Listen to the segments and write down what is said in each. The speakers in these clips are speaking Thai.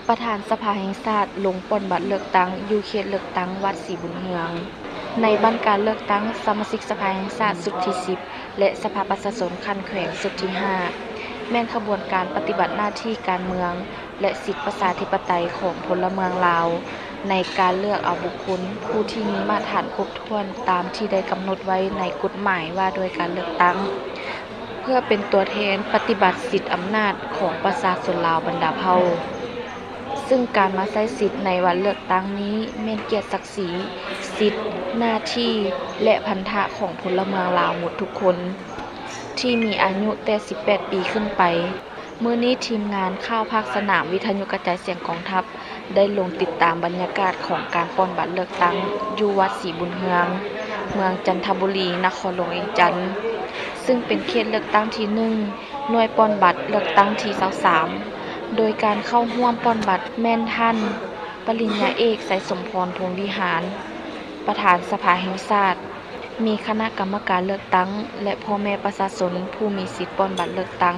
ประธานสภาแห่งชาติลงปล้นบัตรเลือกตั้งอยู่เขตเลือกตั้งวัดศรีบุญเฮืองในบั้นการเลือกตั้งสมาชิกสภาแห่งชาติสุดที่10และสภาประชาชนคันแขวงสุดที่5แม่นขบวนการปฏิบัติหน้าที่การเมืองและสิทธิประชาธิปไตยของพลเมืองลาวในการเลือกเอาบุคคลผู้ที่มีมาตรฐานครบถ้วนตามที่ได้กำหนดไว้ในกฎหมายว่าด้วยการเลือกตั้งเพื่อเป็นตัวแทนปฏิบัติสิทธิอำนาจของประชาชนลาวบรรดาเผ่าซึ่งการมาใช้สิทธิ์ในวันเลือกตั้งนี้แม่นเกียรติศักดิ์ศรีสิทธิหน้าที่และพันธะของพลเมืองลาวหมดทุกคนที่มีอายุแต่18 ปีขึ้นไปมื้อนี้ทีมงานข่าวภาคสนามวิทยุกระจายเสียงกองทัพได้ลงติดตามบรรยากาศของการปล้นบัตรเลือกตั้งอยู่วัดศรีบุญเฮืองเมืองจันทบุรีนครหลวงเวียงจันทน์ซึ่งเป็นเขตเลือกตั้งที่1หน่วยปล้นบัตรเลือกตั้งที่23โดยการเข้าร่วมปล้นบัตรแม่นท่านปริญญาเอกไสยสมพรพรหมวิหารประธานสภาแห่งชาติมีคณะกรรมการเลือกตั้งและพ่อแม่ประชาชนผู้มีสิทธิ์ปล้นบัตรเลือกตั้ง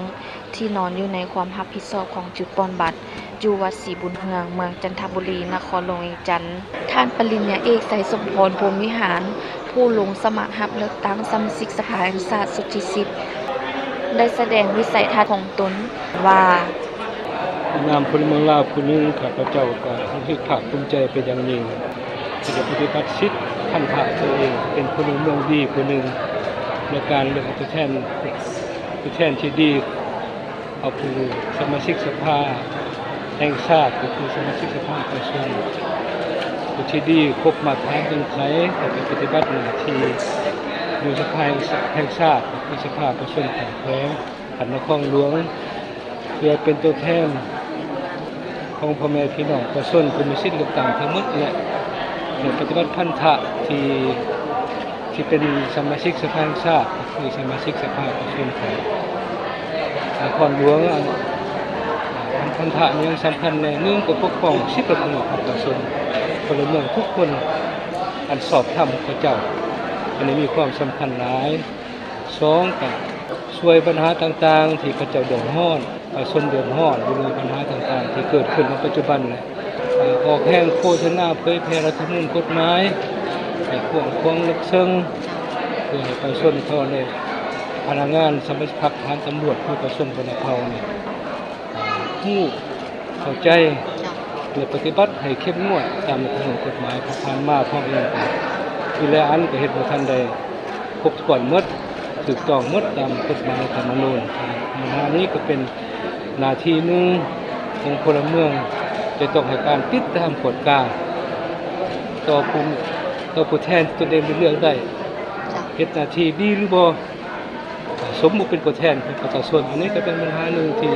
ที่นอนอยู่ในความรับผิดชอบของจุดปล้นบัตรอยู่วัดศรีบุญเฮืองเมืองจันทบุรีนครหลวงเวียงจันทน์ท่านปริญญาเอกไสยสมพรพรหมวิหารผู้ลงสมัครรับเลือกตั้งสมาชิกสภาแห่งชาติสุดที่10ได้แสดงวิสัยทัศน์ของตนว่านามพลเมืองลาวผู้หนึ่งข้าพเจ้าก็รู้สึกภาคภูมิใจเป็นอย่างยิ่งที่ได้ปฏิบัติสิทธิพันธะตัวเองเป็นพลเมืองดีผู้หนึ่งในการเลือกตัวแทนที่ดีเอาผู้สมาชิกสภาแห่งชาติก็คือสมาชิกสภาประชาชนผู้ที่ดีครบมาตรฐานเงื่อนไขในปฏิบัติหน้าที่อยู่สภาแห่งชาติคือสภาประชาชนของแขวงนครหลวงเพื่อเป็นตัวแทนของพ่อแม่พี่น้องประชาชนผู้มีสิทธิเลือกตั้งทั้งหมดและปฏิบัติพันธะที่เป็นสมาชิกสภาแห่งชาติคือสมาชิกสภาประชาชนของนครหลวงพันธะนี้ยังสำคัญในเรื่องการปกป้องสิทธิของประชาชนพลเมืองทุกคนอันสอบธรรมพระเจ้าอันนี้มีความสำคัญหลาย2กันช่วยปัญหาต่างๆที่พระเจ้าเดือดร้อนประชาชนเดือดร้อนอยู่ในปัญหาต่างๆที่เกิดขึ้นในปัจจุบันออกแห่งโฆษณาเผยแพร่รัฐธรรมนูญกฎหมายให้ควงลึกซึ้งเพื่อให้ประชาชนเขาในพนักงานสมัชพักทางตำรวจผู้ประชาชนบนเขาเนี่ยผู้เข้าใจและปฏิบัติให้เข้มงวดตามรัฐธรรมนูญกฎหมายผ่านมาพร้อมเองทีละอันก็เฮ็ดบ่ทันได้ครบถ้วนหมดถูกต้องหมดตามกฎหมายรัฐธรรมนูญปัญหานี้ก็เป็นหน้าที่หนึ่งของพลเมืองจะต้องให้การติดตามกฎกาต่อผู้แทนตนเองเลือกได้เฮ็ดหน้าที่ดีหรือบ่สมมุติเป็นผู้แทนของประชาชนอันนี้ก็เป็นปัญหาหนึ่งที่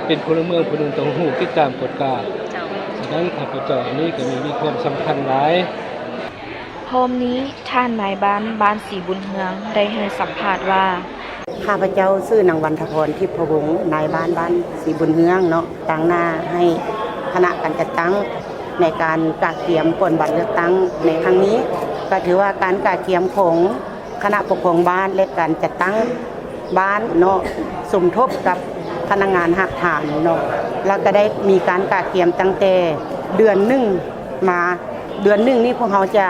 เป็นพลเมืองผู้หนึ่งต้องรู้ติดตามกฎกาฉะนั้นข้าพเจ้าอันนี้ก็มีความสำคัญหลายพร้อมนี้ท่านนายบ้านศรีบุญเฮืองได้ให้สัมภาษณ์ว่าข้าพเจ้าชื่อนางวรรณพรทิพย์พวงศ์นายบ้านศรีบุญเฮืองเนาะตั้งหน้าให้คณะการจัดตั้งในการกาเกียมปล้นบัตรเลือกตั้งในครั้งนี้ก็ถือว่าการกาเกียมของคณะปกครองบ้านและการจัดตั้งบ้านเนาะสมทบกับพนักงานหักฐานเนาะแล้วก็ได้มีการกาเกียมตั้งแต่เดือน1มาเดือน1นี่พวกเขาจะ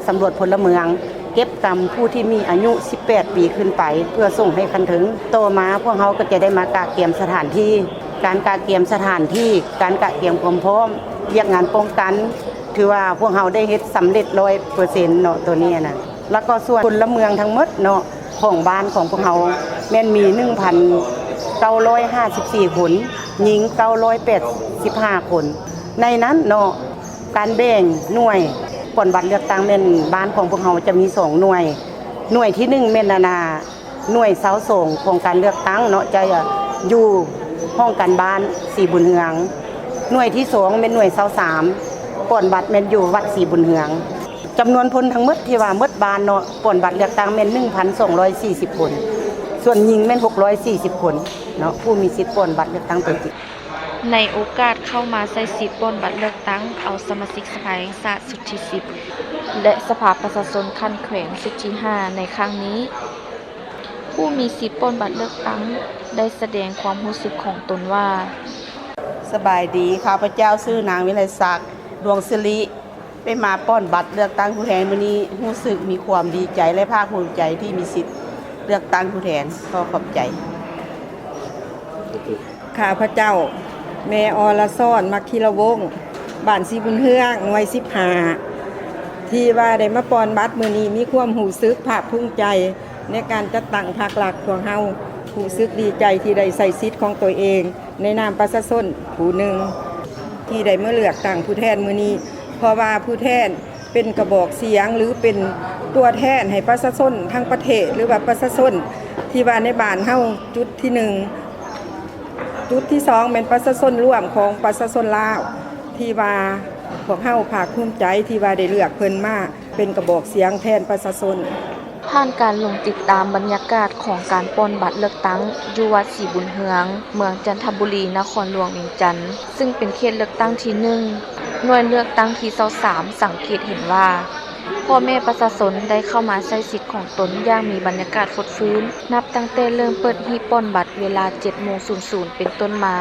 สำรวจพลเมืองเก็บกรรมผู้ที่มีอายุ18 ปีขึ้นไปเพื่อส่งให้คันถึงโตมาพวกเขาก็จะได้มากาเกียมสถานที่การกาเกียมสถานที่การกาเกียมความพร้อมเรียกงานป้องกันถือว่าพวกเขาได้เฮ็ดสำเร็จ 100% เนาะตัวนี้นะแล้วก็ส่วนพลเมืองทั้งหมดเนาะของบ้านของพวกเขาแม่นมี 1,954 คนหญิง985 คนในนั้นเนาะการแบ่งหน่วยปล้นบัตรเลือกตั้งแม่นบ้านของพวกเราจะมี2หน่วยที่1แม่นหน่วยเสาส่งของการเลือกตั้งเนาะจะอยู่ห้องการบ้านศรีบุญเฮืองหน่วยที่2เป็นหน่วยเสา3ปล้นบัตรแม่นอยู่วัดศรีบุญเฮืองจำนวนพลทั้งหมดที่ว่าหมดบ้านเนาะปล้นบัตรเลือกตั้งแม่น 1,240 คนส่วนหญิงแม่น640 คนเนาะผู้มีสิทธิ์ปล้นบัตรเลือกตั้งตัวจริงในโอกาสเข้ามาใช้สิทธิ์ปล้นบัตรเลือกตั้งเอาสมาชิกสภาแห่งชาติสุดที่10และสภาประชาชนคันแขวงสุดที่5ในครั้งนี้ผู้มีสิทธิ์ปล้นบัตรเลือกตั้งได้แสดงความรู้สึกของตนว่าส สบายดีข้าพเจ้าชื่อนางวิไลศักดิ์ดวงศิริได้มาป้อนบัตรเลือกตั้งผู้แทนมื้อนี้รู้สึกมีความดีใจและภาคภูมิใจที่มีสิทธิ์เลือกตั้งผู้แทนขอขอบใจ ข้าพเจ้าแม่อรซ่อนมักคีระวงศ์บ้านสีบุญเฮืองหน่วย15ที่ว่าได้มาปอนบัตรมื้อนี้มีความหูซึกภาคภูมิใจในการจัดตั้งพรรคหลักของเฮาหูซึกดีใจที่ได้ใส่สิทธิ์ของตัวเองในนามประชาชนผู้หนึ่งที่ได้มาเลือกตั้งผู้แทนมื้อนี้เพราะว่าผู้แทนเป็นกระบอกเสียงหรือเป็นตัวแทนให้ประชาชนทั้งประเทศหรือว่าประชาชนที่ว่าในบ้านเฮาจุดที่1จุดที่2เป็นประชาชนร่วมของประชาชนลาวที่ว่าพวกเฮาภาคภูมิใจที่ว่าได้เลือกเพิ่นมาเป็นกระบอกเสียงแทนประชาชน ผ่านการลงติดตามบรรยากาศของการปล้นบัตรเลือกตั้งอยู่วัดศรีบุญเฮืองเมืองจันทบุรีนครหลวงเวียงจันทน์ซึ่งเป็นเขตเลือกตั้งที่ 1 หน่วยเลือกตั้งที่23สังเกตเห็นว่าพ่อแม่ประชาชนได้เข้ามาใช้สิทธิ์ของตนอย่างมีบรรยากาศฟดฟื้นนับตั้งแต่เริ่มเปิดหีบปล้นบัตรเวลา 7:00 เป็นต้นมา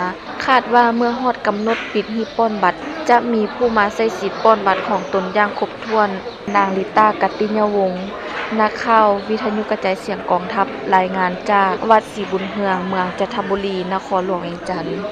คาดว่าเมื่อฮอดกำหนดปิดหีบปล้นบัตรจะมีผู้มาใช้สิทธิ์ปล้นบัตรของตนอย่างครบถ้วนนางลิตากัตติยวงศ์นักข่าววิทยุกระจายเสียงกองทัพรายงานจากวัดศรีบุญเฮืองเมืองจันทบุรีนครหลวงเวียงจันทน์